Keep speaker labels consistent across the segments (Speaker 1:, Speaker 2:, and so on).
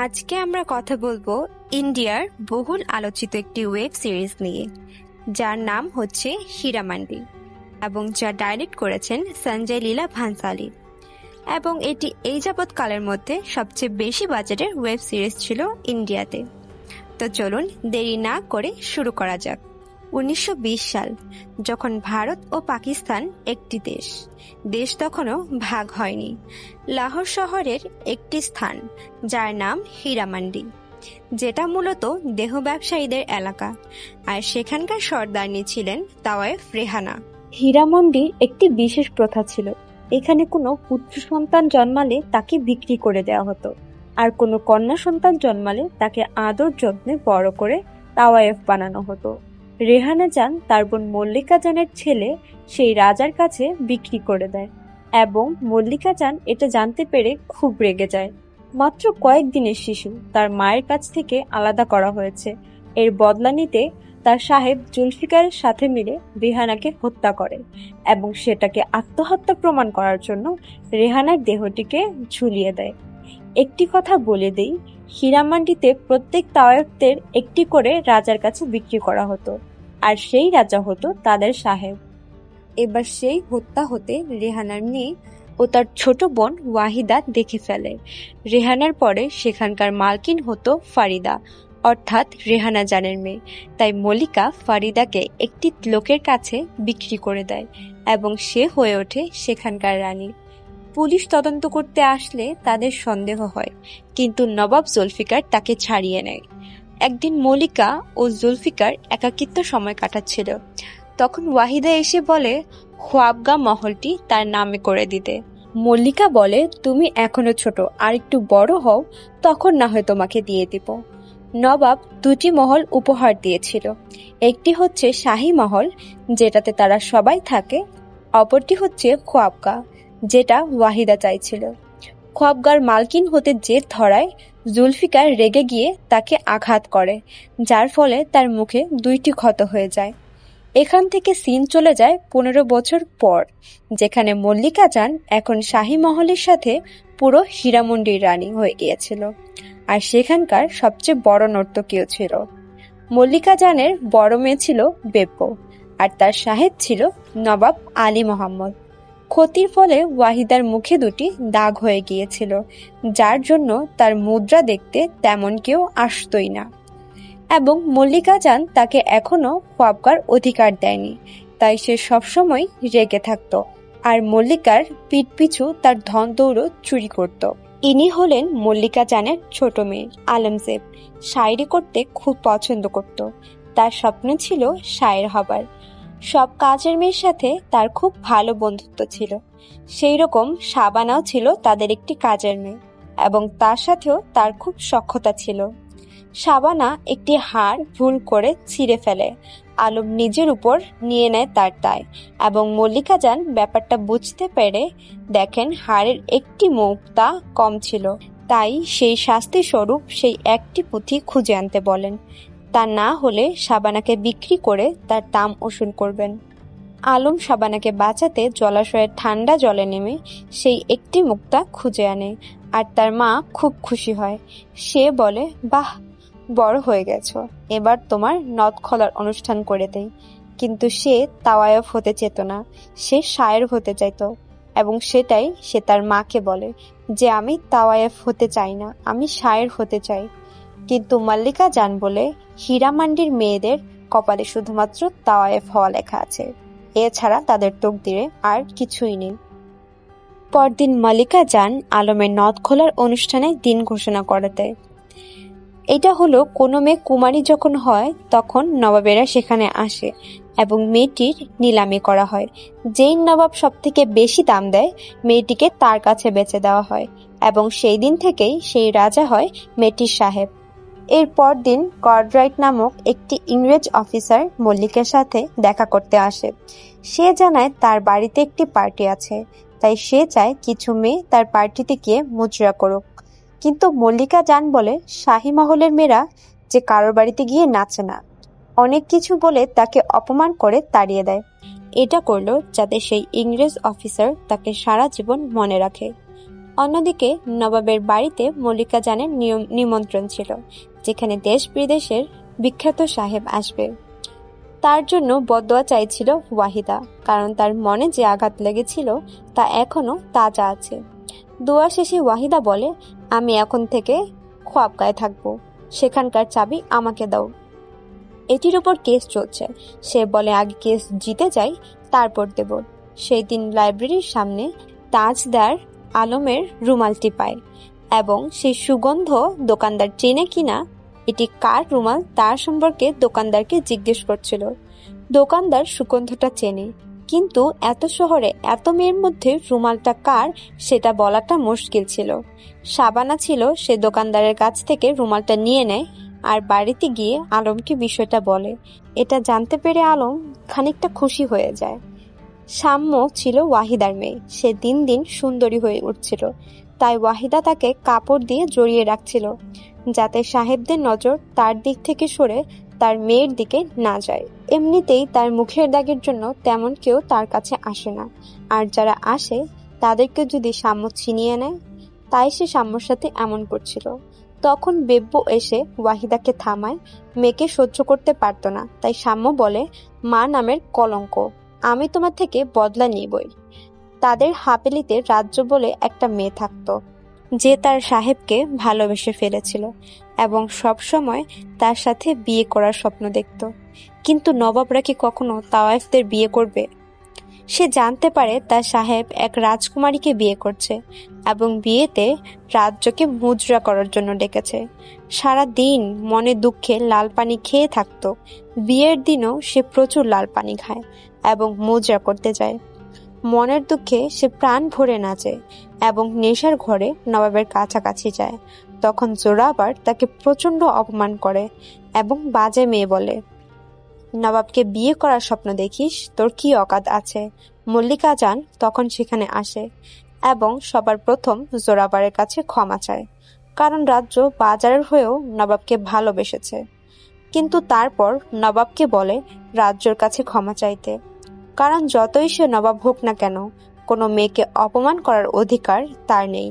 Speaker 1: আজকে আমরা কথা বলবো ইন্ডিয়ার বহুল আলোচিত একটি ওয়েব সিরিজ নিয়ে, যার নাম হচ্ছে হীরামান্ডি এবং যা ডাইরেক্ট করেছেন সঞ্জয় লীলা ভানসালী। এবং এটি এই যাবৎকালের মধ্যে সবচেয়ে বেশি বাজেটের ওয়েব সিরিজ ছিল ইন্ডিয়াতে। তো চলুন দেরি না করে শুরু করা যাক। 1920 সাল, যখন ভারত ও পাকিস্তান একটি দেশ তখনও ভাগ হয়নি। লাহোর শহরের একটি স্থান যার নাম হীরামান্ডি, যেটা মূলত দেহ ব্যবসায়ীদের এলাকা, আর সেখানকার সর্দারনি ছিলেন তাওয়ায়েফ রেহানা।
Speaker 2: হীরামন্ডির একটি বিশেষ প্রথা ছিল। এখানে কোনো পুত্র সন্তান জন্মালে তাকে বিক্রি করে দেওয়া হতো, আর কোনো কন্যা সন্তান জন্মালে তাকে আদর যত্নে বড় করে তাওয়ায়েফ বানানো হতো। রেহানা জান তার বোন মল্লিকা জানের ছেলে সেই রাজার কাছে বিক্রি করে দেয়, এবং মল্লিকা জান এটা জানতে পেরে খুব রেগে যায়। মাত্র কয়েকদিনের শিশু তার মায়ের কাছ থেকে আলাদা করা হয়েছে, এর বদলা নিতে তার সাহেব জুলফিকারের সাথে মিলে রেহানাকে হত্যা করে, এবং সেটাকে আত্মহত্যা প্রমাণ করার জন্য রেহানার দেহটিকে ঝুলিয়ে দেয়। একটি কথা বলে দেই, হীরামান্ডিতে প্রত্যেক তাওয়ায়েফদের একটি করে রাজার কাছে বিক্রি করা হতো, আর সেই রাজা হতো তাদের সাহেব। এবার সেই হত্যা হতে রেহানার মেয়ে ও তার ছোট বোন ওয়াহিদা দেখে ফেলে। রেহানার পরে সেখানকার মালকিন হতো ফারিদা, অর্থাৎ রেহানা জানের মেয়ে। তাই মল্লিকা ফারিদাকে একটি লোকের কাছে বিক্রি করে দেয় এবং সে হয়ে ওঠে সেখানকার রানী। পুলিশ তদন্ত করতে আসলে তাদের সন্দেহ হয়, কিন্তু নবাব জুলফিকার তাকে ছাড়িয়ে নেয়। একদিন মল্লিকা ও জুলফিকার একাকিত্ব সময় কাটাচ্ছিল, তখন ওয়াহিদা এসে বলে খোয়াবগা মহলটি তার নামে করে দিতে। মল্লিকা বলে, তুমি এখনো ছোট, আর একটু বড় হও, তখন না হয় তোমাকে দিয়ে দিব। নবাব দুটি মহল উপহার দিয়েছিল, একটি হচ্ছে শাহী মহল, যেটাতে তারা সবাই থাকে, অপরটি হচ্ছে খোয়াবগা, যেটা ওয়াহিদা চাইছিল। খোয়াবগার মালকিন হতে জেদ ধরায় জুলফিকার রেগে গিয়ে তাকে আঘাত করে, যার ফলে তার মুখে দুইটি ক্ষত হয়ে যায়। এখান থেকে সিন চলে যায় 15 বছর পর, যেখানে মল্লিকা জান এখন শাহী মহলের সাথে পুরো হীরামন্ডির রানী হয়ে গিয়েছিল, আর সেখানকার সবচেয়ে বড় নর্তকীও ছিল। মল্লিকা জানের বড় মেয়ে ছিল বেপ্প, আর তার সাহেব ছিল নবাব আলী মোহাম্মদ। ক্ষতির ফলে ওয়াহিদার মুখে দুটি দাগ হয়ে গিয়েছিল, যার জন্য তার মুদ্রা দেখতে তেমন কেউ আসতই না, এবং মল্লিকা জান তাকে এখনো খোয়াবগার অধিকার দেয়নি, তাই সে সবসময় রেগে থাকত, আর মল্লিকার পিঠ পিছু তার ধন দৌড় চুরি করত। ইনি হলেন মল্লিকা জানের ছোট মেয়ে আলমজেব। শায়েরি করতে খুব পছন্দ করত, তার স্বপ্ন ছিল শায়ের হবার। সব কাজের মেয়ের সাথে তার খুব ভালো বন্ধুত্ব ছিল, সেই রকম শাবানাও ছিল তাদের একটি কাজের মেয়ে, এবং তার সাথেও তার খুব সখ্যতা ছিল। শাবানা একটি হাড় ভুল করে ছিঁড়ে ফেলে, আলম নিজের উপর নিয়ে নেয় তার দায়, এবং মল্লিকা জান ব্যাপারটা বুঝতে পেরে দেখেন হাড়ের একটি মুক্তা কম ছিল, তাই সেই শাস্তি স্বরূপ সেই একটি পুঁথি খুঁজে আনতে বলেন। তা না হলে শাবানাকে বিক্রি করে তার দাম উসুল করবেন। আলম শাবানাকে বাঁচাতে জলাশয়ের ঠান্ডা জলে নেমে সেই একটি মুক্তা খুঁজে আনে, আর তার মা খুব খুশি হয়। সে বলে, বাহ, বড় হয়ে গেছো, এবার তোমার নথ খোলার অনুষ্ঠান করে দেই। কিন্তু সে তাওয়ায়েফ হতে চেত না, সে শায়ের হতে চাইতো, এবং সেটাই সে তার মাকে বলে যে আমি তাওয়ায়েফ হতে চাই না, আমি শায়ের হতে চাই। কিন্তু মল্লিকা জান বলে, হীরামান্ডির মেয়েদের কপালে শুধুমাত্র তাওয়ায়েফ হওয়া লেখা আছে, এছাড়া তাদের তকদিরে আর কিছুই নেই। পরদিন মল্লিকা জান আলমের নথ খোলার অনুষ্ঠানে দিন ঘোষণা করে দেয়। এটা হলো কোনো মেয়ে কুমারী যখন হয় তখন নবাবেরা সেখানে আসে এবং মেয়েটির নিলামি করা হয়। যেই নবাব সব থেকে বেশি দাম দেয় মেয়েটিকে তার কাছে বেচে দেওয়া হয়, এবং সেই দিন থেকেই সেই রাজা হয় মেয়েটির সাহেব। এর পরদিন কার্টরাইট নামক একটি ইংরেজ অফিসার মল্লিকের সাথে দেখা করতে আসে। সে জানায় তার বাড়িতে একটি পার্টি আছে, তাই সে চায় কিছু মেয়ে তার পার্টিতে গিয়ে মুজরা করুক। কিন্তু মল্লিকা জান বলে শাহী মহলের মেয়েরা যে কারোর বাড়িতে গিয়ে নাচে না, অনেক কিছু বলে তাকে অপমান করে তাড়িয়ে দেয়। এটা করলো যাতে সেই ইংরেজ অফিসার তাকে সারা জীবন মনে রাখে।
Speaker 1: অন্যদিকে নবাবের বাড়িতে মল্লিকা জানের নিমন্ত্রণ ছিল, যেখানে দেশ বিদেশের বিখ্যাত সাহেব আসবে। তার জন্য বদদোয়া চাইছিল ওয়াহিদা, কারণ তার মনে যে আঘাত লেগেছিল তা এখনো তাজা আছে। দোয়া শেষে ওয়াহিদা বলে, আমি এখন থেকে খোয়াবগাঁয়ে থাকবো, সেখানকার চাবি আমাকে দাও। এটির উপর কেস চলছে। সে বলে আগে কেস জিতে যাই, তারপর দেব। সেই দিন লাইব্রেরির সামনে তাজদার আলমের রুমালটি পায় এবং সেই সুগন্ধ দোকানদার চেনে কিনা, এটি কার রুমাল তার সম্পর্কে দোকানদারকে জিজ্ঞেস করছিল। দোকানদার সুগন্ধটা চেনে, কিন্তু এত শহরে এত মেয়ের মধ্যে রুমালটা কার সেটা বলাটা মুশকিল ছিল। শাবানা ছিল সে দোকানদারের কাছ থেকে রুমালটা নিয়ে নেয় আর বাড়িতে গিয়ে আলমকে বিষয়টা বলে। এটা জানতে পেরে আলম খানিকটা খুশি হয়ে যায়। সাম্য ছিল ওয়াহিদার মেয়ে, সে দিন দিন সুন্দরী হয়ে উঠছিল, তাই ওয়াহিদা তাকে কাপড় দিয়ে জড়িয়ে রাখছিল যাতে সাহেবদের নজর তার দিক থেকে সরে তার মেয়ের দিকে না যায়। এমনিতেই তার মুখের দাগের জন্য তেমন কেউ তার কাছে আসে না, আর যারা আসে তাদেরকে যদি সাম্য ছিনিয়ে নেয়, তাই সে সাম্যর সাথে এমন করছিল। তখন বেব্বু এসে ওয়াহিদাকে থামায়। মেয়েকে সহ্য করতে পারত না, তাই সাম্য বলে, মা নামের কলঙ্ক, আমি তোমার থেকে বদলা নিবই। তাদের হাভেলিতে রাজ্য বলে একটা মেয়ে থাকতো, যে তার সাহেবকে ভালোবেসে ফেলেছিল এবং সব সময় তার সাথে বিয়ে করার স্বপ্ন দেখত। কিন্তু নবাবরা কি কখনো তাওয়াইফদের বিয়ে করবে? সে জানতে পারে তার সাহেব এক রাজকুমারীকে বিয়ে করছে এবং বিয়েতে রাজ্যকে মুজরা করার জন্য ডেকেছে। সারা দিন মনে দুঃখে লাল পানি খেয়ে থাকতো। বিয়ের দিনও সে প্রচুর লাল পানি খায় এবং মুজরা করতে যায়। মনের দুঃখে সে প্রাণ ভরে নাচে এবং নেশার ঘরে নবাবের কাছাকাছি যায়। তখন জোরাবার তাকে প্রচন্ড অপমান করে এবং বাজে মেয়ে বলে, নবাবকে বিয়ে করার স্বপ্ন দেখিস, তোর কি অকাত আছে? মল্লিকা জান তখন সেখানে আসে এবং সবার প্রথম জোরাবারের কাছে ক্ষমা চায়, কারণ রাজ্য বাজারের হয়েও নবাবকে ভালোবেসেছে। কিন্তু তারপর নবাবকে বলে রাজ্যর কাছে ক্ষমা চাইতে, কারণ যতই সে নবাব হোক না কেন, কোনো মেয়েকে অপমান করার অধিকার তার নেই।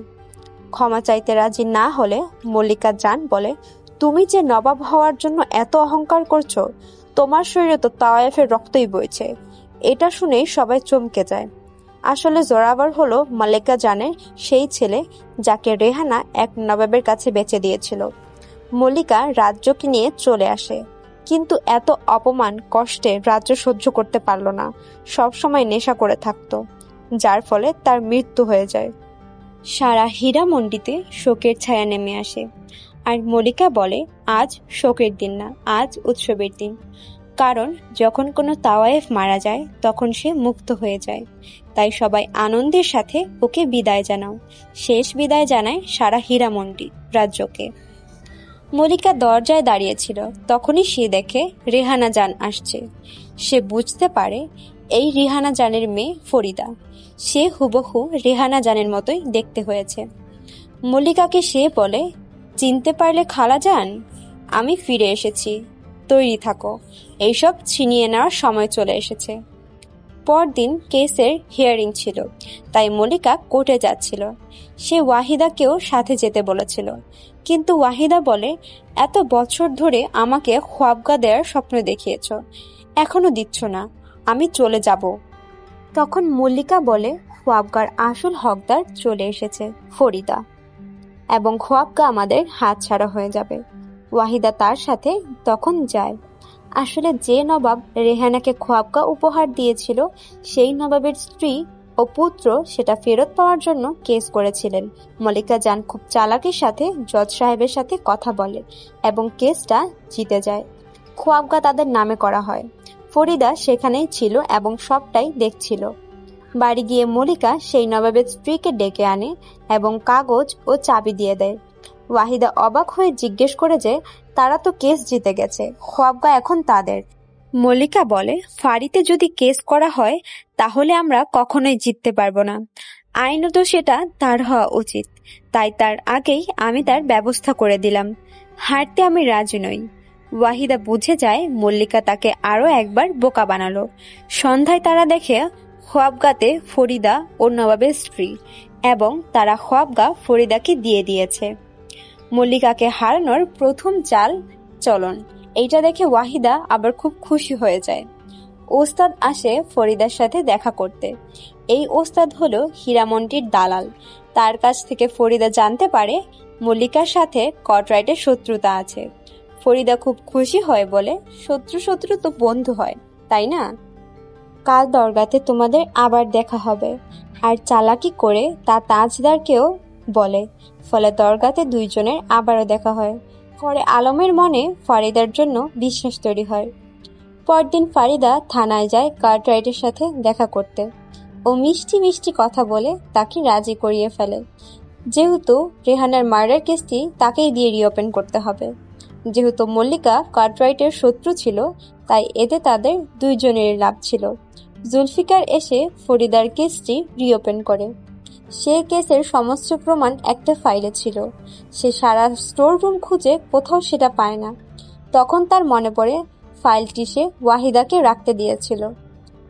Speaker 1: ক্ষমা চাইতে রাজি না হলে মল্লিকা জান বলে, তুমি যে নবাব হওয়ার জন্য এত অহংকার করছো, তোমার শরীরে তো তাওয়াইফের রক্তই বইছে। এটা শুনেই সবাই চমকে যায়। আসলে জোরাবার হলো মল্লিকা জানের সেই ছেলে যাকে রেহানা এক নবাবের কাছে বেচে দিয়েছিল। মল্লিকা রাজ্যকে নিয়ে চলে আসে, কিন্তু এত অপমান কষ্টে রাজ্য সহ্য করতে পারল না। সবসময় নেশা করে থাকতো, যার ফলে তার মৃত্যু হয়ে যায়। সারা হীরামন্ডিতে শোকের ছায়া নেমে আসে, আর মল্লিকা বলে আজ শোকের দিন না, আজ উৎসবের দিন। কারণ যখন কোনো তাওয়াইফ মারা যায় তখন সে মুক্ত হয়ে যায়, তাই সবাই আনন্দের সাথে ওকে বিদায় জানাও। শেষ বিদায় জানায় সারা হীরামন্ডি রাজ্যকে। মল্লিকা দরজায় দাঁড়িয়েছিল, তখনই সে দেখে রেহানা জান আসছে। সে বুঝতে পারে এই রেহানা জানের মেয়ে ফরিদা। সে হুবহু রেহানা জানের মতোই দেখতে হয়েছে। মল্লিকাকে সে বলে, চিনতে পারলে খালা জান, আমি ফিরে এসেছি, তৈরি থাকো, এইসব ছিনিয়ে নেওয়ার সময় চলে এসেছে। পরদিন কেসের হিয়ারিং ছিল, তাই মল্লিকা কোর্টে যাচ্ছিল। সে ওয়াহিদাকেও সাথে যেতে বলেছিল, কিন্তু ওয়াহিদা বলে, এত বছর ধরে আমাকে খোয়াবগা দেওয়ার স্বপ্ন দেখিয়েছ, এখনো দিচ্ছ না, আমি চলে যাব। তখন মল্লিকা বলে, খোয়াবগার আসল হকদার চলে এসেছে, ফরিদা, এবং খোয়াবগা আমাদের হাতছাড়া হয়ে যাবে। ওয়াহিদা তার সাথে তখন যায়। আসলে যে নবাব রেহানাকে খোয়াবগা উপহার দিয়েছিল, সেই নবাবের স্ত্রী ও পুত্র সেটা ফেরত পাওয়ার জন্য কেস করেছিলেন। মল্লিকা জান খুব চালাকির সাথে জজ সাহেবের সাথে কথা বলে এবং কেসটা জিতে যায়। খোয়াবগা তাদের নামে করা হয়। ফরিদা সেখানেই ছিল এবং সবটাই দেখছিল। বাড়ি গিয়ে মল্লিকা সেই নবাবের স্ত্রীকে ডেকে আনে এবং কাগজ ও চাবি দিয়ে দেয়। ওয়াহিদা অবাক হয়ে জিজ্ঞেস করে যে তারা তো কেস জিতে গেছে, খোয়াবগা এখন তাদের। মল্লিকা বলে, ফাঁড়িতে যদি কেস করা হয় তাহলে আমরা কখনোই জিততে পারবো না। আইনত সেটা তার হওয়া উচিত, তাই তার আগেই আমি তার ব্যবস্থা করে দিলাম। হারতে আমি রাজি নই। ওয়াহিদা বুঝে যায় মল্লিকা তাকে আরো একবার বোকা বানালো। সন্ধ্যায় তারা দেখে খোয়াবগাতে ফরিদা ও নবাবের স্ত্রী।
Speaker 2: এবং তারা খোয়াবগা ফরিদাকে দিয়ে দিয়েছে। মল্লিকাকে হারানোর প্রথম চাল চলন। এইটা দেখে ওয়াহিদা আবার খুব খুশি হয়ে যায়। ওস্তাদ আসে ফরিদার সাথে দেখা করতে। এই ওস্তাদ হলো হীরামন্ডির দালাল। তার কাছ থেকে ফরিদা জানতে পারে মল্লিকার সাথে কটরাইটের শত্রুতা আছে। ফরিদা খুব খুশি হয়, বলে শত্রু শত্রু তো বন্ধু হয়, তাই না? কাল দরগাতে তোমাদের আবার দেখা হবে। আর চালাকি করে তা তাজদারকেও বলে, ফলে দরগাতে দুইজনের আবারও দেখা হয়। পরে আলমের মনে ফারিদার জন্য বিশ্বাস তৈরি হয়। পরদিন ফারিদা থানায় যায় কার্টরাইটের সাথে দেখা করতে। ও মিষ্টি মিষ্টি কথা বলে তাকে রাজি করিয়ে ফেলে, যেহেতু রেহানার মার্ডার কেসটি তাকেই দিয়ে রিওপেন করতে হবে। যেহেতু মল্লিকা কার্টরাইটের শত্রু ছিল, তাই এতে তাদের দুইজনেরই লাভ ছিল। জুলফিকার এসে ফরিদার কেসটি রিওপেন করে। সে কেসের সমস্ত প্রমাণ একটা ফাইলে ছিল। সে সারা স্টোর রুম খুঁজে কোথাও সেটা পায় না। তখন তার মনে পড়ে ফাইলটি সে ওয়াহিদাকে রাখতে দিয়েছিল।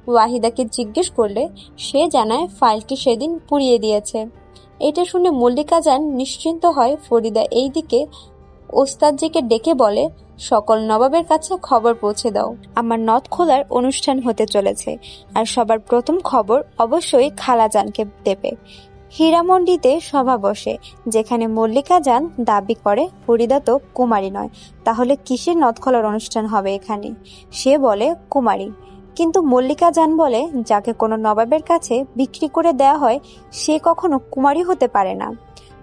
Speaker 2: ওয়াহিদাকে জিজ্ঞেস করলে সে জানায় ফাইলটি সেদিন পুড়িয়ে দিয়েছে। এটা শুনে মল্লিকা জান নিশ্চিন্ত হয়। ফরিদা এই দিকে ওস্তাদজিকে ডেকে বলে, সকল নবাবের কাছে খবর পৌঁছে দাও, আমার নথ খোলার অনুষ্ঠান হতে চলেছে, আর সবার প্রথম খবর অবশ্যই খালাজানকে দেবে। হীরামন্ডিতে সভা বসে, যেখানে মল্লিকা জান দাবি করে ফরিদা তো কুমারী নয়, তাহলে কিসের নথ খোলার অনুষ্ঠান হবে এখানে? সে বলে কুমারী। কিন্তু মল্লিকা জান বলে, যাকে কোনো নবাবের কাছে বিক্রি করে দেয়া হয় সে কখনো কুমারী হতে পারে না।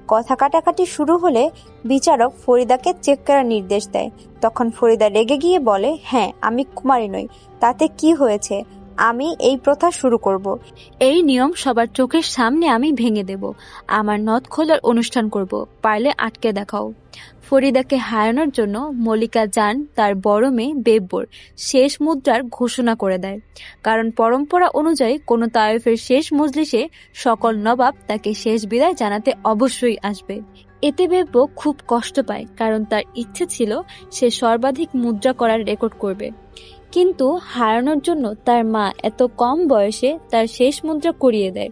Speaker 2: কথা কাটাকাটি শুরু হলে বিচারক ফরিদাকে চেক করার নির্দেশ দেয়। তখন ফরিদা রেগে গিয়ে বলে, হ্যাঁ আমি কুমারী নই, তাতে কি হয়েছে? আমি এই প্রথা শুরু করব।
Speaker 3: এই নিয়ম সবার চোখের সামনে আমি ভেঙে দেব। আমার নথ খোলার অনুষ্ঠান করব, পারলে আটকে দেখাও। ফরিদাকে হারানোর জন্য মল্লিকা জান তার বড় মেয়ে বেব্বর শেষ মুদ্রার ঘোষণা করে দেয়। কারণ পরম্পরা অনুযায়ী কোনো তায়েফের শেষ মজলিসে সকল নবাব তাকে শেষ বিদায় জানাতে অবশ্যই আসবে। এতে বেব্ব খুব কষ্ট পায়, কারণ তার ইচ্ছে ছিল সে সর্বাধিক মুদ্রা করার রেকর্ড করবে। কিন্তু হারানোর জন্য তার মা এত কম বয়সে তার শেষ মুদ্রা করিয়ে দেয়।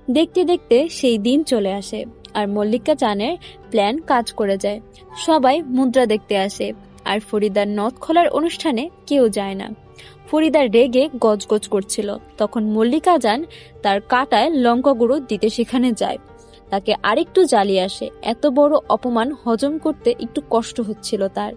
Speaker 3: দেখতে দেখতে সেই দিন চলে আসে, আর মল্লিকা জানের প্ল্যান কাজ করে যায়। সবাই মুদ্রা দেখতে আসে, আর ফরিদার নথ খোলার অনুষ্ঠানে কেউ যায় না। ফরিদার রেগে গজগজ করছিল। তখন মল্লিকা জান তার কাঁটায় লঙ্কা গুঁড়ো দিতে সেখানে যায়। তাকে আরেকটু জ্বালিয়ে আসে। এত বড় অপমান হজম করতে একটু কষ্ট হচ্ছিল তার।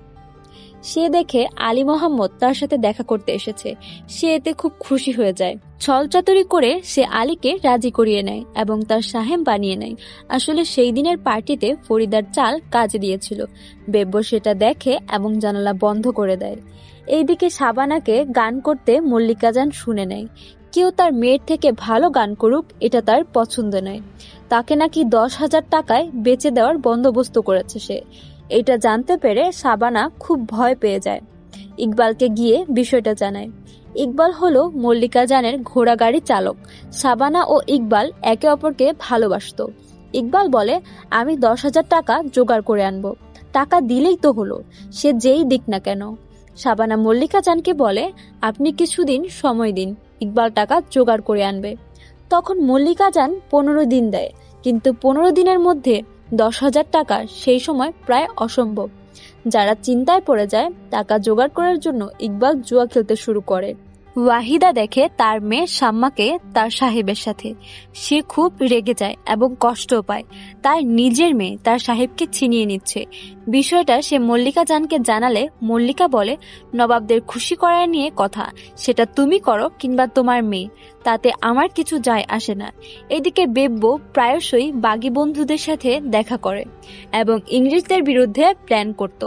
Speaker 3: সে দেখে আলী মোহাম্মদ তার সাথে দেখা করতে এসেছে। সে এতে খুব খুশি হয়ে যায়। ছলচাতুরি করে সে আলীকে রাজি করিয়ে নেয় এবং তার সাহেব বানিয়ে নেয়। আসলে সেই দিনের পার্টিতে ফরিদার চাল কাজে দিয়েছিল। বেব্য সেটা দেখে এবং জানালা বন্ধ করে দেয়। এইদিকে শাবানাকে গান করতে মল্লিকা জান শুনে নেয়। কেউ তার মেয়ের থেকে ভালো গান করুক এটা তার পছন্দ নয়। তাকে নাকি 10,000 টাকায় বেচে দেওয়ার বন্দোবস্ত করেছে সে। এটা জানতে পেরে শাবানা খুব ভয় পেয়ে যায়। ইকবালকে গিয়ে বিষয়টা জানায়। ইকবাল হলো মল্লিকা জানের ঘোড়া গাড়ি চালক। শাবানা ও ইকবাল একে অপরকে ভালোবাসত। ইকবাল বলে, আমি 10,000 টাকা জোগাড় করে আনবো, টাকা দিলেই তো হলো, সে যেই দিক না কেন। শাবানা মল্লিকা জানকে বলে, আপনি কিছুদিন সময় দিন, ইকবাল টাকা জোগাড় করে আনবে। তখন মল্লিকা জান 15 দিন দেয়, কিন্তু 15 দিনের মধ্যে 10,000 টাকা সেই সময় প্রায় অসম্ভব। যারা চিন্তায় পড়ে যায়, টাকা জোগাড় করার জন্য ইকবাল জুয়া খেলতে শুরু করে। ওয়াহিদা দেখে তার মেয়ে শাম্মাকে তার সাহেবের সাথে। সে খুব রেগে যায় এবং কষ্টও পায়। তার নিজের মেয়ে তার সাহেবকে ছিনিয়ে নিচ্ছে। বিষয়টা সে মল্লিকা জানকে জানালে মল্লিকা বলে, নবাবদের খুশি করা নিয়ে কথা, সেটা তুমি করো কিংবা তোমার মেয়ে, তাতে আমার কিছু যায় আসে না। এদিকে বেব্য প্রায়শই বাগী বন্ধুদের সাথে দেখা করে এবং ইংরেজদের বিরুদ্ধে প্ল্যান করত।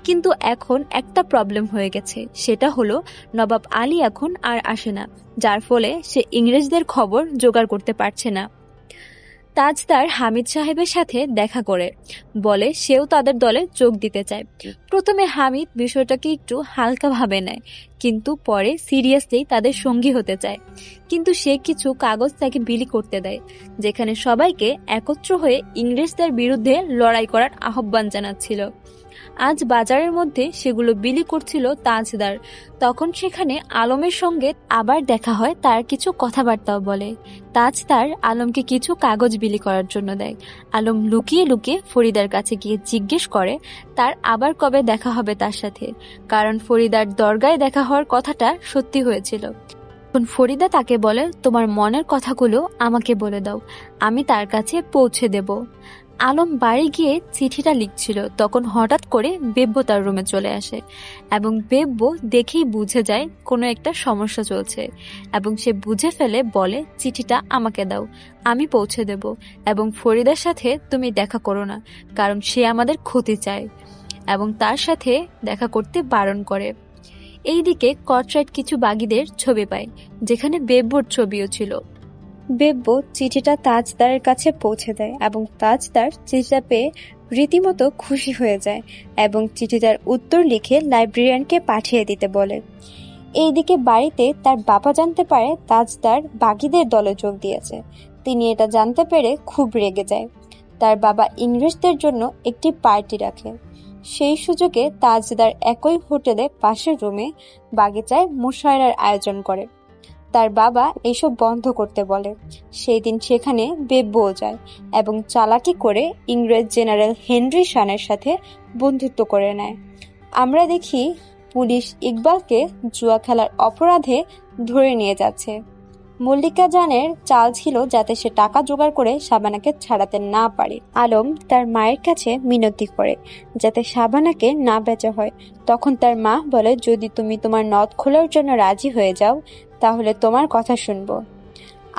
Speaker 3: কিন্তু এখন একটা প্রবলেম হয়ে গেছে, সেটা হলো নবাব আলী এখন আর আসে না, যার ফলে সে ইংরেজদের খবর জোগাড় করতে পারছে না। তাজদার হামিদ সাহেবের সাথে দেখা করে, বলে সেও তাদের দলে যোগ দিতে চায়। প্রথমে হামিদ বিষয়টাকে একটু হালকা ভাবে নেয়, কিন্তু পরে সিরিয়াসলি তাদের সঙ্গী হতে চায়। কিন্তু সে কিছু কাগজ তাকে বিলি করতে দেয়, যেখানে সবাইকে একত্র হয়ে ইংরেজদের বিরুদ্ধে লড়াই করার আহ্বান জানাচ্ছিল। আজ বাজারের মধ্যে সেগুলো বিলি করছিল তাজদার। তখন সেখানে আলমের সঙ্গে আবার দেখা হয়, তার কিছু কথাবার্তাও বলে। তাজদার আলমকে কিছু কাগজ বিলি করার জন্য দেয়। আলম লুকিয়ে লুকিয়ে ফরিদার কাছে গিয়ে জিজ্ঞেস করে তার আবার কবে দেখা হবে তার সাথে, কারণ ফরিদার দরগায় দেখা হওয়ার কথাটা সত্যি হয়েছিল। তখন ফরিদা তাকে বলে, তোমার মনের কথাগুলো আমাকে বলে দাও, আমি তার কাছে পৌঁছে দেব। আলম বাড়ি গিয়ে চিঠিটা লিখছিল, তখন হঠাৎ করে বেব্য তার রুমে চলে আসে এবং বেব্য দেখেই বুঝে যায় কোনো একটা সমস্যা চলছে এবং সে বুঝে ফেলে, বলে চিঠিটা আমাকে দাও, আমি পৌঁছে দেব এবং ফরিদার সাথে তুমি দেখা করো না, কারণ সে আমাদের ক্ষতি চায় এবং তার সাথে দেখা করতে বারণ করে। এইদিকে কর্টরাইট কিছু বাগীদের ছবি পায়, যেখানে বেব্যর ছবিও ছিল।
Speaker 2: বেব্য চিঠিটা তাজদারের কাছে পৌঁছে দেয় এবং তাজদার চিঠিটা পেয়ে রীতিমতো খুশি হয়ে যায় এবং চিঠিটার উত্তর লিখে লাইব্রেরিয়ানকে পাঠিয়ে দিতে বলে। এইদিকে বাড়িতে তার বাবা জানতে পারে তাজদার বাগীদের দলে যোগ দিয়েছে। তিনি এটা জানতে পেরে খুব রেগে যায়। তার বাবা ইংরেজদের জন্য একটি পার্টি রাখে। সেই সুযোগে তাজদার একই হোটেলে পাশের রুমে বাগিচায় মুশায়রার আয়োজন করে। তার বাবা এসব বন্ধ করতে বলে। সেই দিন সেখানে বেব্যও যায় এবং চালাকি করে ইংরেজ জেনারেল হেনরি শানের সাথে বন্ধুত্ব করে নেয়। আমরা দেখি পুলিশ ইকবালকে জুয়া খেলার অপরাধে ধরে নিয়ে যাচ্ছে। মল্লিকা জানের চাল ছিল যাতে সে টাকা জোগাড় করে শাবানাকে ছাড়াতে না পারে। আলম তার মায়ের কাছে মিনতি করে যাতে শাবানাকে না বেচা হয়। তখন তার মা বলে, যদি তুমি তোমার নথ খোলার জন্য রাজি হয়ে যাও তাহলে তোমার কথা শুনবো।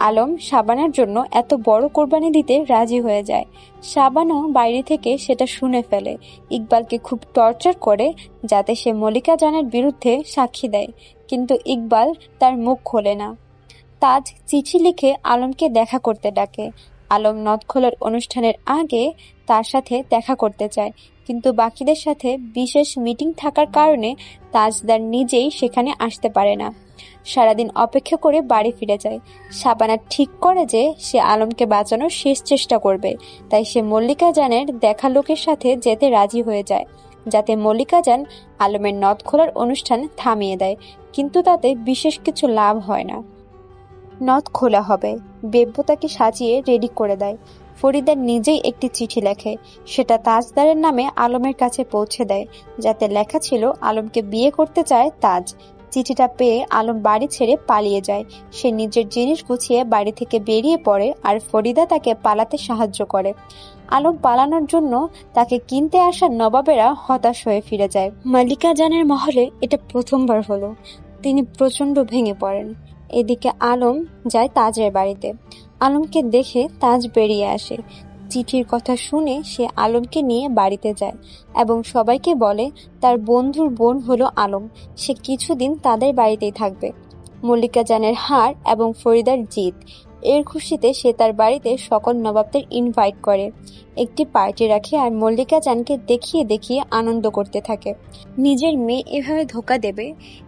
Speaker 2: আলম শাবানার জন্য এত বড় কোরবানি দিতে রাজি হয়ে যায়। শাবানাও বাইরে থেকে সেটা শুনে ফেলে। ইকবালকে খুব টর্চার করে যাতে সে মল্লিকা জানের বিরুদ্ধে সাক্ষী দেয়, কিন্তু ইকবাল তার মুখ খোলে না। তাজ চিঠি লিখে আলমকে দেখা করতে ডাকে। আলম নথ খোলার অনুষ্ঠানের আগে তার সাথে দেখা করতে চায়, কিন্তু বাকিদের সাথে বিশেষ মিটিং থাকার কারণে তাজদার নিজেই সেখানে আসতে পারে না। সারাদিন অপেক্ষা করে বাড়ি ফিরে যায়। শাবানা ঠিক করে যে সে আলমকে বাঁচানোর শেষ চেষ্টা করবে, তাই সে মল্লিকা জানের দেখা লোকের সাথে যেতে রাজি হয়ে যায়, যাতে মল্লিকা জান আলমের নথ খোলার অনুষ্ঠান থামিয়ে দেয়। কিন্তু তাতে বিশেষ কিছু লাভ হয় না। নথ খোলা হবে, বেব্য তাকে সাজিয়ে রেডি করে দেয়। ফরিদা নিজেই একটি চিঠি লেখে, সেটা তাজদারের নামে আলমের কাছে পৌঁছে দেয়, যাতে লেখা ছিল আলমকে বিয়ে করতে চায় তাজ। চিঠিটা পেয়ে আলম বাড়ি ছেড়ে পালিয়ে যায়। সে নিজের জিনিস গুছিয়ে বাড়ি থেকে বেরিয়ে পড়ে আর ফরিদা তাকে পালাতে সাহায্য করে। আলম পালানোর জন্য তাকে কিনতে আসা নবাবেরা হতাশ হয়ে ফিরে যায়। মল্লিকা জানের মহলে এটা প্রথমবার হলো। তিনি প্রচন্ড ভেঙে পড়েন। এদিকে আলম যায় তাজের বাড়িতে। আলমকে দেখে তাজ বেরিয়ে আসে। চিঠির কথা শুনে সে আলমকে নিয়ে বাড়িতে যায় এবং সবাইকে বলে তার বন্ধুর বোন হলো আলম, সে কিছুদিন তাদের বাড়িতেই থাকবে। মল্লিকা জানের হার এবং ফরিদার জিত, এর খুশিতে সে তার বাড়িতে সকল নবাবদের ইনভাইট করে, একটি পার্টি রাখে আর মল্লিকা জানকে দেখিয়ে দেখিয়ে আনন্দ করতে থাকে। নিজের মেয়ে এভাবে ধোঁকা দেবে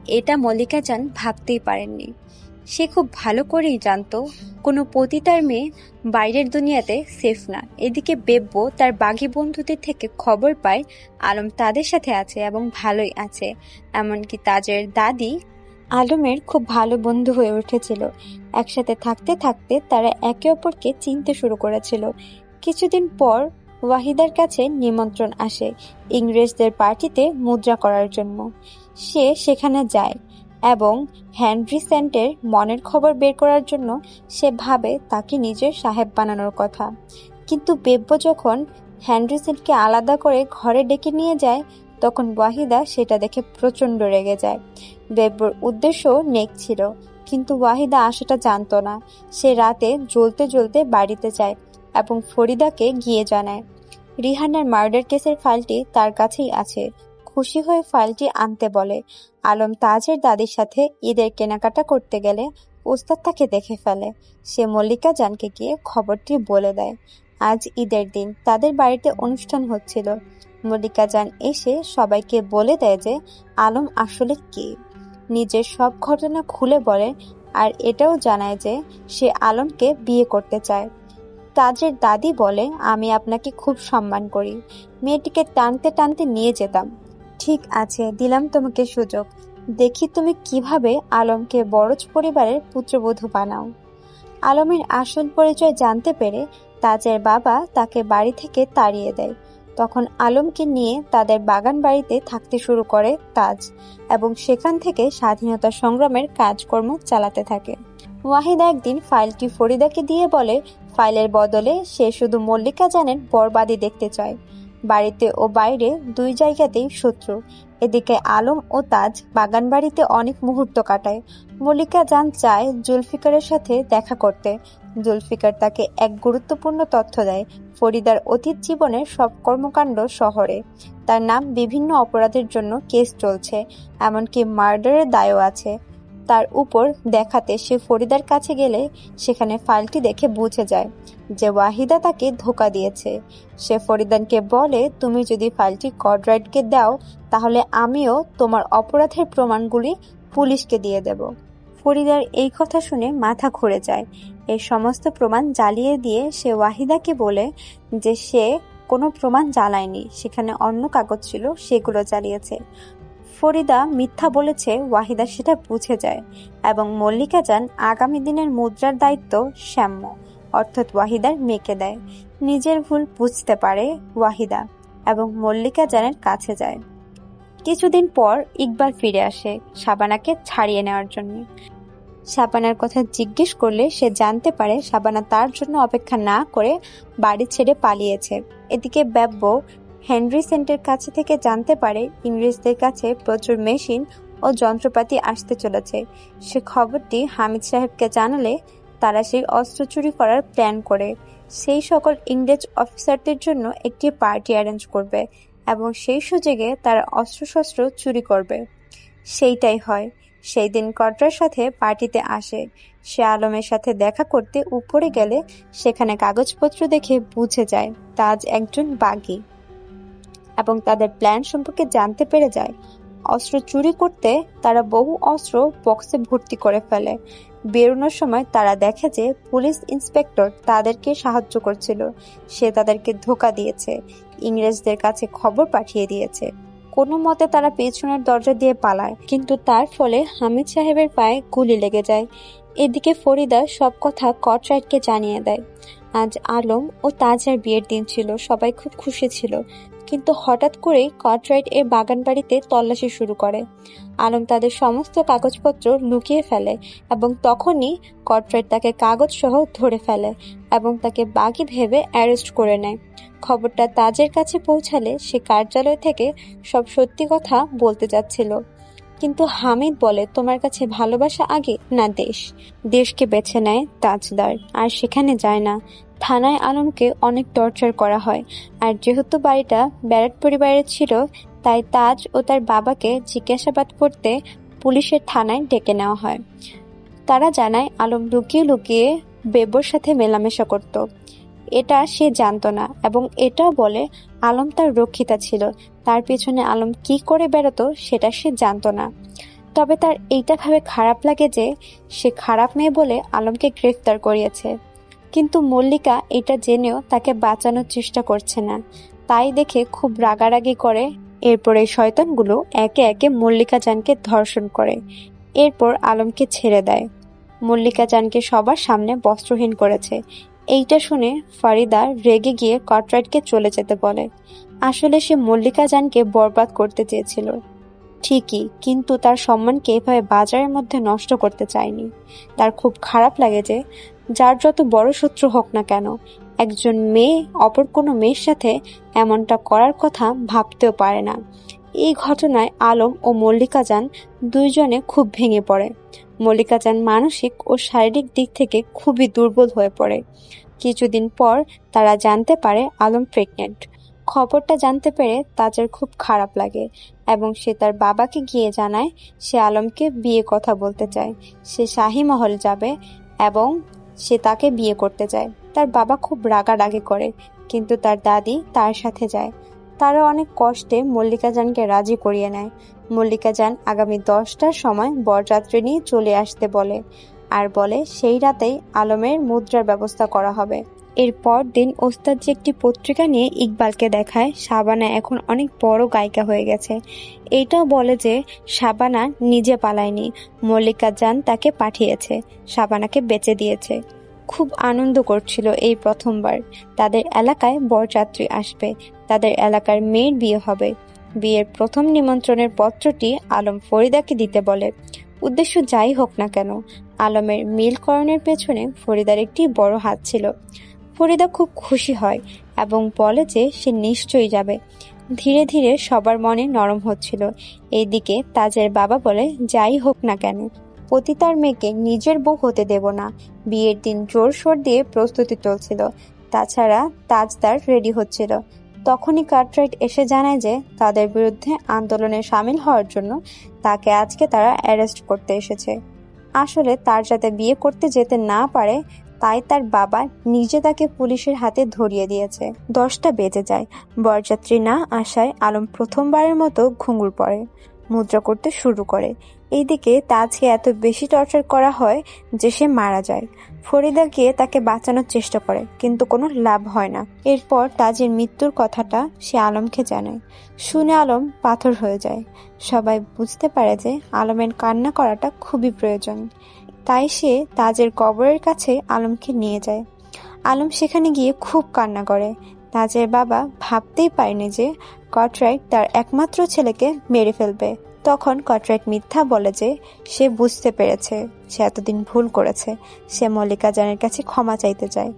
Speaker 2: এটা মল্লিকা জান ভাবতেই পারেননি। সে খুব ভালো করেই জানতো কোনো পতিতার মেয়ে বাইরের দুনিয়াতে সেফ না। এদিকে বেব্য তার বাঘী বন্ধুদের থেকে খবর পায় আলম তাদের সাথে আছে এবং ভালোই আছে। এমনকি তাজের দাদি আলমের খুব ভালো বন্ধু হয়ে উঠেছিল। একসাথে থাকতে থাকতে তারা একে অপরকে চিনতে শুরু করেছিল। কিছুদিন পর ওয়াহিদার কাছে নিমন্ত্রণ আসে ইংরেজদের পার্টিতে মুদ্রা করার জন্য। সে সেখানে যায় এবং হেনরি সেন্টের মনের খবর বের করার জন্য সে ভাবে তাকে নিজের সাহেব বানানোর কথা। কিন্তু বেব্য যখন হেনরি সেন্টকে আলাদা করে ঘরে ডেকে নিয়ে যায়, তখন ওয়াহিদা সেটা দেখে প্রচন্ড রেগে যায়। বেব্যর উদ্দেশ্য নেক ছিল, কিন্তু ওয়াহিদা আশাটা জানতো না। সে রাতে জ্বলতে জ্বলতে বাড়িতে যায় এবং ফরিদাকে গিয়ে জানায় রিহানার মার্ডার কেসের ফাইলটি তার কাছেই আছে। খুশি হয়ে ফাইলটি আনতে বলে। আলম তাজের দাদির সাথে ঈদের কেনাকাটা করতে গেলে ওস্তাদ তাকে দেখে ফেলে। সে মল্লিকা জানকে গিয়ে খবরটি বলে দেয়। আজ ঈদের দিন, তাদের বাড়িতে অনুষ্ঠান হচ্ছিল। মল্লিকা জান এসে সবাইকে বলে দেয় যে আলম আসলে কে। নিজের সব ঘটনা খুলে বলে আর এটাও জানায় যে সে আলমকে বিয়ে করতে চায়। তাজের দাদি বলে, আমি আপনাকে খুব সম্মান করি। মেয়েটিকে টানতে টানতে নিয়ে যেতাম। ঠিক আছে, দিলাম তোমাকে সুযোগ। দেখি তুমি কিভাবে আলমকে বড়জ পরিবারের পুত্রবধূ বানাও। আলমের আসল পরিচয় জানতে পেরে তাজের বাবা তাকে বাড়ি থেকে তাড়িয়ে দেয়। তখন আলমকে নিয়ে তাদের বাগান বাড়িতে থাকতে শুরু করে তাজ এবং সেখান থেকে স্বাধীনতা সংগ্রামের কাজকর্ম চালাতে থাকে। ওয়াহিদা একদিন ফাইলটি ফরিদাকে দিয়ে বলে ফাইলের বদলে সে শুধু মল্লিকা জানের বরবাদি দেখতে চায়। বাড়িতে ও বাইরে দুই জায়গাতেই শত্রু। এদিকে আলম ও তাজ বাগান বাড়িতে অনেক মুহূর্ত কাটায়। মল্লিকা জান চায় জুলফিকারের সাথে দেখা করতে। জুলফিকার তাকে এক গুরুত্বপূর্ণ তথ্য দেয়, ফরিদার অতীত জীবনের সব কর্মকাণ্ড শহরে। তার নাম বিভিন্ন অপরাধের জন্য কেস চলছে, এমনকি মার্ডারের দায়ও আছে। তার উপর দেখাতে সে ফরিদার কাছে গেলে সেখানে ফাইলটি দেখে বুঝে যায় যে ওয়াহিদা তাকে ধোঁকা দিয়েছে। সে ফরিদাকে বলে, তুমি যদি ফাইলটি কর্ডরাইটকে দাও তাহলে আমিও তোমার অপরাধের প্রমাণগুলি পুলিশকে দিয়ে দেব। ফরিদার এই কথা শুনে মাথা ঘুরে যায়। এই সমস্ত প্রমাণ জ্বালিয়ে দিয়ে সে ওয়াহিদাকে বলে যে সে কোনো প্রমাণ জ্বালায়নি, সেখানে অন্য কাগজ ছিল সেগুলো জ্বালিয়েছে। ফরিদা মিথ্যা বলেছে, ওয়াহিদা সেটা বুঝে যায় এবং মল্লিকা জান আগামী দিনের মুদ্রার দায়িত্ব শ্যাম্য অর্থাৎ ওয়াহিদার মেয়েকে দেয়। নিজের ভুল বুঝতে পারে ওয়াহিদা এবং মল্লিকা জানের কাছে যায়। কিছুদিন পর ইকবাল ফিরে আসে শাবানাকে ছাড়িয়ে নেওয়ার জন্য। শাবানার কথা জিজ্ঞেস করলে সে জানতে পারে শাবানা তার জন্য অপেক্ষা না করে বাড়ি ছেড়ে পালিয়েছে। এদিকে ব্যাব্য হেনরি সেন্টের কাছে থেকে জানতে পারে ইংরেজদের কাছে প্রচুর মেশিন ও যন্ত্রপাতি আসতে চলেছে। সে খবরটি হামিদ সাহেবকে জানালে তারা সেই অস্ত্র চুরি করার প্ল্যান করে সেই সকল ইংরেজ অফিসারদের জন্য একটি পার্টি অ্যারেঞ্জ করবে এবং সেই সুযোগে তারা অস্ত্রশস্ত্র চুরি করবে। সেইটাই হয়। সেই দিন কটরার সাথে পার্টিতে আসে। সে আলমের সাথে দেখা করতে উপরে গেলে সেখানে কাগজপত্র দেখে বুঝে যায় তাজ একজন বাগী এবং তাদের প্ল্যান সম্পর্কে জানতে পেরে যায়। অস্ত্র চুরি করতে তারা বহু অস্ত্র বক্সে ভর্তি করে ফেলে। বেরোনোর সময় তারা দেখে যে পুলিশ ইন্সপেক্টর তাদেরকে সাহায্য করছিল। সে তাদেরকে ধোঁকা দিয়েছে, ইংরেজদের কাছে খবর পাঠিয়ে দিয়েছে। কোনো মতে তারা পেছনের দরজা দিয়ে পালায়, কিন্তু তার ফলে হামিদ সাহেবের পায়ে গুলি লেগে যায়। এদিকে ফরিদা সব কথা কটরাইটকে জানিয়ে দেয়। আজ আলম ও তাজের বিয়ের দিন ছিল, সবাই খুব খুশি ছিল। কিন্তু হঠাৎ করেই কটরাইট এর বাগান বাড়িতে তল্লাশি শুরু করে। আলম তাদের সমস্ত কাগজপত্র লুকিয়ে ফেলে এবং তখনই কটরাইট তাকে কাগজ সহ ধরে ফেলে এবং তাকে বাগী ভেবে অ্যারেস্ট করে নেয়। খবরটা তাজের কাছে পৌঁছালে সে কার্যালয় থেকে সব সত্যি কথা বলতে যাচ্ছিল, কিন্তু হামিদ বলে, তোমার কাছে ভালোবাসা আগে না দেশ? দেশকে বেছে নেয় তাজদার, আর সেখানে যায় না। থানায় আলমকে অনেক টর্চার করা হয়, আর যেহেতু বাড়িটা ব্যারাট পরিবারের ছিল তাই তাজ ও তার বাবাকে জিজ্ঞাসাবাদ করতে পুলিশের থানায় ডেকে নেওয়া হয়। তারা জানায় আলম লুকিয়ে লুকিয়ে বেবর সাথে মেলামেশা করত। এটা সে জানতো না এবং এটাও বলে আলম তার রক্ষিতা ছিল। তার পেছনে আলম কি করে বেরোতো সেটা সে জানতো না। তবে তার এইটা ভাবে খারাপ লাগে যে সে খারাপ মেয়ে বলে আলমকে গ্রেফতার করিয়েছে, কিন্তু মল্লিকা এটা জেনেও তাকে বাঁচানোর চেষ্টা করছে না। তাই দেখে খুব রাগারাগি করে। এরপর এই শয়তানগুলো একে একে মল্লিকা জানকে ধর্ষণ করে, এরপর আলমকে ছেড়ে দেয়। মল্লিকা জানকে সবার সামনে বস্ত্রহীন করেছে। এইটা শুনে ফারিদা রেগে গিয়ে কটরাইটকে চলে যেতে বলে। আসলে সে মল্লিকা জানকে বরবাদ করতে চেয়েছিল ঠিকই, কিন্তু তার সম্মানকে এভাবে বাজারের মধ্যে নষ্ট করতে চায়নি। তার খুব খারাপ লাগে যে যার যত বড় শত্রু হোক না কেন, একজন মেয়ে অপর কোনো মেয়ের সাথে এমনটা করার কথা ভাবতেও পারে না। এই ঘটনায় আলম ও মল্লিকা জান দুইজনে খুব ভেঙে পড়ে। মল্লিকা জান মানসিক ও শারীরিক দিক থেকে খুবই দুর্বল হয়ে পড়ে। কিছুদিন পর তারা জানতে পারে আলম প্রেগনেন্ট। খবরটা জানতে পেরে তাজের খুব খারাপ লাগে এবং সে তার বাবাকে গিয়ে জানায় সে আলমকে বিয়ে কথা বলতে চায়। সে শাহী মহল যাবে এবং সে তাকে বিয়ে করতে চায়। তার বাবা খুব রাগারাগি করে, কিন্তু তার দাদি তার সাথে যায়। তারা অনেক কষ্টে মল্লিকা জানকে রাজি করিয়ে নেয়। মল্লিকা জান আগামী 10টার সময় বরযাত্রী নিয়ে চলে আসতে বলে, আর বলে সেই রাতেই আলমের মুদ্রার ব্যবস্থা করা হবে। এরপর দিন ওস্তাদজি একটি পত্রিকা নিয়ে ইকবালকে দেখায় শাবানা এখন অনেক বড় গায়িকা হয়ে গেছে। এইটাও বলে যে শাবানা নিজে পালায়নি, মল্লিকা জান তাকে পাঠিয়েছে, শাবানাকে বেচে দিয়েছে। খুব আনন্দ করছিল এই প্রথমবার। তাদের এলাকায় বরযাত্রী আসবে, তাদের এলাকার মেয়ের বিয়ে হবে। বিয়ের প্রথম নিমন্ত্রণের পত্রটি আলম ফরিদাকে দিতে বলে। উদ্দেশ্য যাই হোক না কেন, আলমের মিলকরণের পেছনে ফরিদার একটি বড় হাত ছিল। ফরিদা খুব খুশি হয় এবং বলে যে সে নিশ্চয়ই যাবে। ধীরে ধীরে সবার মনে নরম হচ্ছিল। এইদিকে তাজের বাবা বলে, যাই হোক না কেন পতিতার মেয়েকে নিজের বউ হতে দেব না। বিয়ের দিন জোরশোর দিয়ে প্রস্তুতি চলছিল। তাছাড়া তাজদার রেডি হচ্ছিল। তখনই কার্টরাইট এসে জানায় যে তাদের বিরুদ্ধে আন্দোলনে সামিল হওয়ার জন্য তাকে আজকে তারা অ্যারেস্ট করতে এসেছে। আসলে তার যাতে বিয়ে করতে যেতে না পারে তাই তার বাবা নিজে তাকে পুলিশের হাতে ধরিয়ে দিয়েছে। 10টা বেজে যায়। বরযাত্রী না আসায় আলম প্রথমবারের মতো ঘুঙুর পড়ে, মুদ্রা করতে শুরু করে। এইদিকে তাজকে এত বেশি টর্চার করা হয় যে সে মারা যায়। ফরিদা গিয়ে তাকে বাঁচানোর চেষ্টা করে, কিন্তু কোনো লাভ হয় না। এরপর তাজের মৃত্যুর কথাটা সে আলমকে জানায়। শুনে আলম পাথর হয়ে যায়। সবাই বুঝতে পারে যে আলমের কান্না করাটা খুবই প্রয়োজন। তাই সে তাজের কবরের কাছে আলমকে নিয়ে যায়। আলম সেখানে গিয়ে খুব কান্না করে। তাজের বাবা ভাবতেই পারেনি যে কার্টরাইট তার একমাত্র ছেলেকে মেরে ফেলবে। তখন কার্টরাইট মিথ্যা বলে যে সে বুঝতে পেরেছে সে এতদিন ভুল করেছে। সে মল্লিকা জানের কাছে ক্ষমা চাইতে যায়।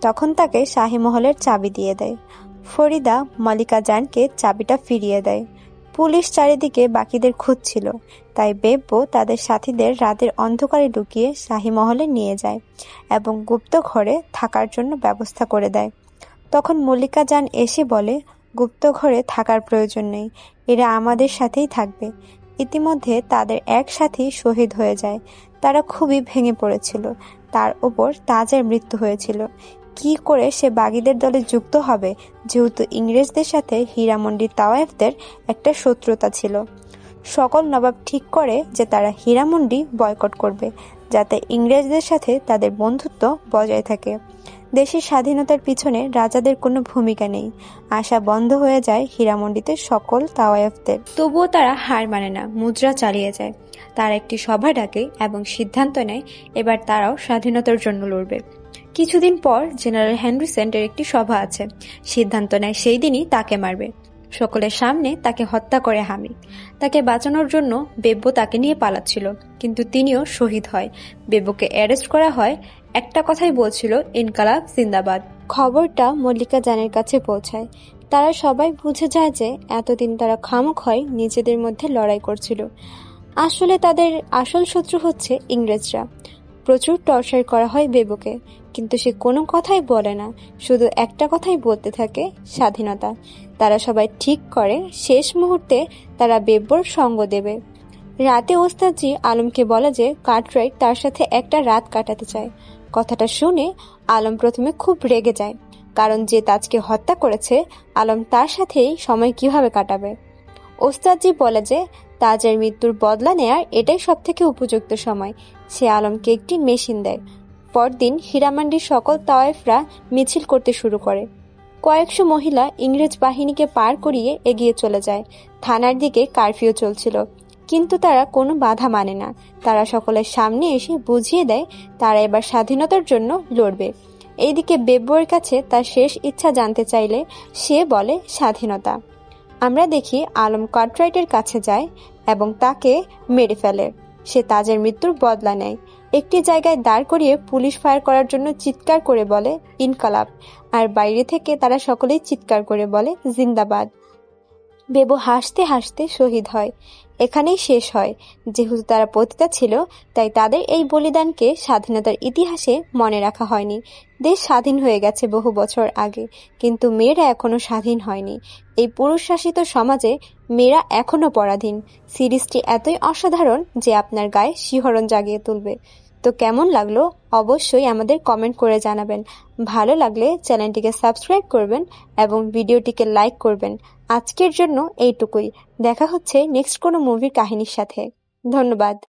Speaker 2: তখন তাকে শাহী মহলের চাবি দিয়ে দেয়। ফরিদা মল্লিকা জানকে চাবিটা ফিরিয়ে দেয়। পুলিশ চারিদিকে বাকিদের খুঁজছিল, তাই বেব্য তাদের সাথীদের রাতের অন্ধকারে লুকিয়ে শাহী মহলে নিয়ে যায় এবং গুপ্ত ঘরে থাকার জন্য ব্যবস্থা করে দেয়। তখন মল্লিকা জান এসে বলে, গুপ্ত ঘরে থাকার প্রয়োজন নেই, এরা আমাদের সাথেই থাকবে। ইতিমধ্যে তাদের এক সাথী শহীদ হয়ে যায়। তারা খুবই ভেঙে পড়েছিল। তার উপর তাজের মৃত্যু হয়েছিল। কি করে সে বাগীদের দলে যুক্ত হবে, যেহেতু ইংরেজদের সাথে হীরামন্ডি তাওয়ায়েফদের একটা শত্রুতা ছিল। সকল নবাব ঠিক করে যে তারা হীরামন্ডি বয়কট করবে, যাতে ইংরেজদের সাথে তাদের বন্ধুত্ব বজায় থাকে। দেশের স্বাধীনতার পিছনে রাজাদের কোনো ভূমিকা নেই। আশা বন্ধ হয়ে যায় হীরামন্ডিতে সকল তাওয়ায়েফদের। তবুও তারা হার মানে না, মুদ্রা চালিয়ে যায়। তারা একটি সভা ডাকে এবং সিদ্ধান্ত নেয় এবার তারাও স্বাধীনতার জন্য লড়বে। কিছুদিন পর জেনারেল হেনরি সেন্টের একটি সভা আছে। সিদ্ধান্ত নেয় সেই দিনই তাকে মারবে। সকলের সামনে তাকে হত্যা করে হামিদ। তাকে বাঁচানোর জন্য বেব্য তাকে নিয়ে পালাচ্ছিল, কিন্তু তিনিও শহীদ হয়। বেব্যকে অ্যারেস্ট করা হয়। একটা কথাই বলছিল, ইনকালাব জিন্দাবাদ। খবরটা মল্লিকা জানের কাছে পৌঁছায়। তারা সবাই বুঝে যায় যে এতদিন তারা খামখয় নিজেদের মধ্যে লড়াই করছিল। আসলে তাদের আসল শত্রু হচ্ছে ইংরেজরা। প্রচুর টর্চার করা হয় বেব্যকে, কিন্তু সে কোনো কথাই বলে না, শুধু একটা কথাই বলতে থাকে, স্বাধীনতা। তারা সবাই ঠিক করে শেষ মুহূর্তে তারা বেব্যর সঙ্গ দেবে। রাতে ওস্তাদজি আলমকে বলে যে কার্টরাইট তার সাথে একটা রাত কাটাতে চায়। কথাটা শুনে আলম প্রথমে খুব রেগে যায়, কারণ যে তাজকে হত্যা করেছে আলম তার সাথেই সময় কিভাবে কাটাবে। ওস্তাদজি বলে যে তাজের মৃত্যুর বদলা নেয়ার এটাই সব থেকে উপযুক্ত সময়। সে আলমকে একটি মেশিন দেয়। পরদিন হীরামান্ডির সকল তাওয়ায়েফরা মিছিল করতে শুরু করে। কয়েকশো মহিলা ইংরেজ বাহিনীকে পার করিয়ে এগিয়ে চলে যায়। থানার দিকে কারফিউ চলছিল, কিন্তু তারা কোনো বাধা মানে না। তারা সকলের সামনে এসে বুঝিয়ে দেয় তারা এবার স্বাধীনতার জন্য লড়বে। এইদিকে বেব্যর কাছে তার শেষ ইচ্ছা জানতে চাইলে সে বলে স্বাধীনতা। আমরা দেখি আলম কার্টরাইটের কাছে যায় এবং তাকে মেরে ফেলে। সে তাজের মৃত্যুর বদলা নেয়। একটি জায়গায় দাঁড় করিয়ে পুলিশ ফায়ার করার জন্য চিৎকার করে বলে ইনকালাব, আর বাইরে থেকে তারা সকলেই চিৎকার করে বলে জিন্দাবাদ। বেব্য হাসতে হাসতে শহীদ হয়। এখানেই শেষ হয়। যেহেতু তারা পতিতা ছিল, তাই তাদের এই বলিদানকে স্বাধীনতার ইতিহাসে মনে রাখা হয়নি। দেশ স্বাধীন হয়ে গেছে বহু বছর আগে, কিন্তু মেয়েরা এখনো স্বাধীন হয়নি। এই পুরুষ শাসিত সমাজে মেয়েরা এখনো পরাধীন। সিরিজটি এতই অসাধারণ যে আপনার গায়ে শিহরণ জাগিয়ে তুলবে।
Speaker 1: তো কেমন লাগলো অবশ্যই আমাদের কমেন্ট করে জানাবেন। ভালো লাগলে চ্যানেলটিকে সাবস্ক্রাইব করবেন এবং ভিডিওটিকে লাইক করবেন। আজকের জন্য এইটুকুই। দেখা হচ্ছে নেক্সট কোনো মুভির কাহিনীর সাথে। ধন্যবাদ।